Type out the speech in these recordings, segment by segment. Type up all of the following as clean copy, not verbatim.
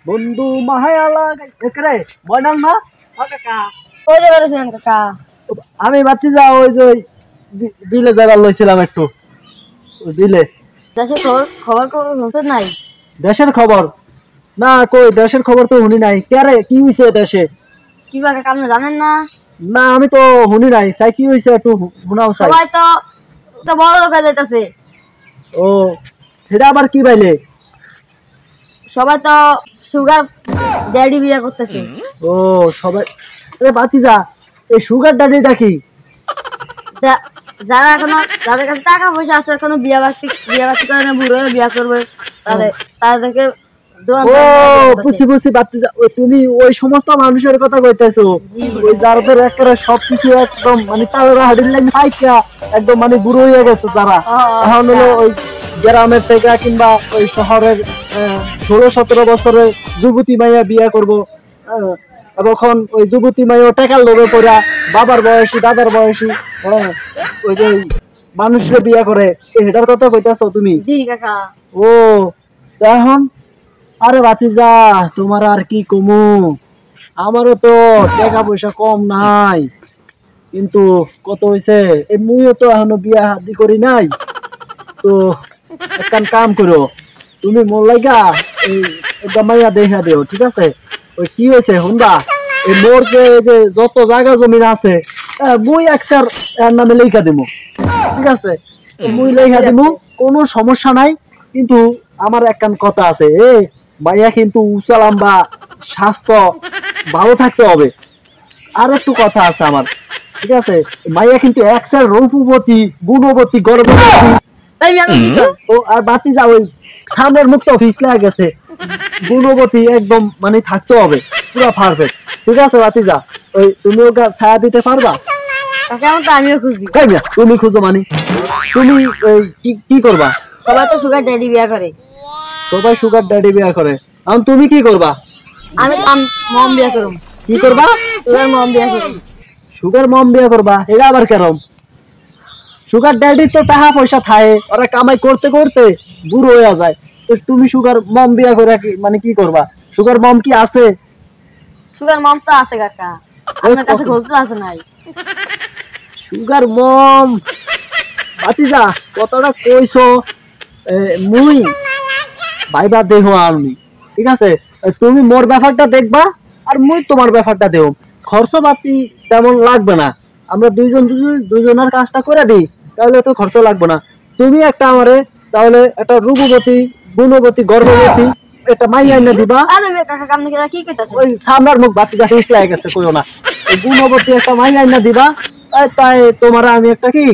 বন্ধু মায়া লাগে একরে বনান না ও কাকা ওই যে বলেছেন কাকা আমি ভাবছি যা ওই যে বিলে যাবার লইছিলাম একটু বিলে দেশের খবর শুনতে নাই দেশের খবর না কই দেশের খবর তো শুনি নাই কেরে কি হইছে দেশে কি বা কাকা আপনি জানেন না না আমি তো শুনি নাই চাই কি হইছে একটু শোনাও চাই সবাই তো বড় লোক হয়ে যাইতেছে ও সেটা আবার কি বাইলে সবাই তো সুগার ড্যাডি বিয়ে করতেছে ও সবাই আরে বাতিজা এই সুগার ড্যাডিটা কি যারা এখনো যাদের কাছে টাকা পয়সা আছে এখনো বিয়ে বাড়ি করে না বুড়ো হয়ে বিয়ে করবে তাদেরকে ও বুঝছি বুঝছি বাতিজা তুমি ওই সমস্ত মানুষের কথা কইতেছো ওই যাদের একেবারে সবকিছু একদম মানে তাদের হাড়ির লাইন পাইকা একদম মানে বুড়ো হয়ে গেছে তারা এখন হলো ওই গ্রামের থেকে কিংবা ওই শহরের 16-17 বছরের যুবতী মাইয়া বিয়ে করবো এখন ওই যুবতী মাইয়া টাকার লোভে পড়া বাবার বয়সী দাদার বয়সী ওই যে মানুষকে বিয়ে করে এটার কথা কইতাছো তুমি জি কাকা ও এখন আরে বাতিজা তোমার আর কি কমু আমারও তো টাকা পয়সা কম নাই কিন্তু কত হইছে এই মুইও তো এখনো বিয়া হাদি করি নাই তো একটা কাম করো তুমি মোর লাগা এই মাইয়া দেখা দিও ঠিক আছে ওই কি হয়েছে হুন্দা এই মোর যে যত জায়গা জমি আছে মুই একসার এর নামে লেখা দিমু ঠিক আছে মুই লেখা দিমু কোনো সমস্যা নাই কিন্তু আমার একখান কথা আছে মাইয়া কিন্তু উঁচা লম্বা স্বাস্থ্য ভালো থাকতে হবে আর একটু কথা আছে আমার ঠিক আছে মাইয়া কিন্তু একসার রূপবতী গুণবতী গর্ভবতী ও আর বাতি যা ওই সামনের মুক্ত ফিসলা গেছে গুণবতী একদম মানে থাকতে হবে পুরো পারফেক্ট ঠিক আছে বাতি যা ওই তুমি ওকে ছায়া দিতে পারবা আমিও খুঁজি তুমি খুঁজো মানে তুমি কি করবা সবাই তো সুগার ড্যাডি বিয়ে করে সবাই সুগার ড্যাডি বিয়ে করে এখন তুমি কি করবা আমি মম বিয়ে করব কি করবা সুগার মম বিয়ে করব সুগার মম বিয়ে করবা এটা আবার কেরম সুগার ড্যাডি তো টাকা পয়সা থাকে ওরা কামাই করতে করতে বুড়ো হয়ে যায় তো তুমি সুগার মম বিয়ে করে মানে কি করবা সুগার মম কি আছে সুগার মম তো আছে কাকা আমার কাছে খোঁজ আছে নাই সুগার মম বাতিজা কতটা কইছো মুই ভাইবা দেহ আমি ঠিক আছে তুমি মোর ব্যাপারটা দেখবা আর মুই তোমার ব্যাপারটা দেব খরচপাতি তেমন লাগবে না আমরা দুইজনের কাজটা করে দিই তাহলে তো খরচ লাগবে না তুমি একটা আমারে তাহলে একটা রূপবতী গুণবতী গর্ভবতী একটা মাইয়া এনে দিবা ওই সামনের মুখ বাতিজা হিস লাগে গেছে কইও না ওই গুণবতী একটা মাইয়া এনে দিবা তাই তোমার আমি একটা কি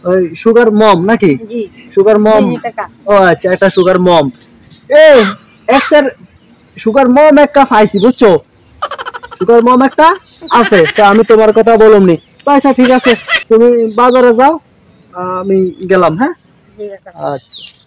ওই সুগার মম নাকি সুগার মম ও আচ্ছা একটা সুগার মম এক্সের সুগার মম একটা পাইছি বুঝছো সুগার মম একটা আছে তো আমি তোমার কথা বলুমনি আচ্ছা ঠিক আছে তুমি বাজারে যাও আমি গেলাম হ্যাঁ আচ্ছা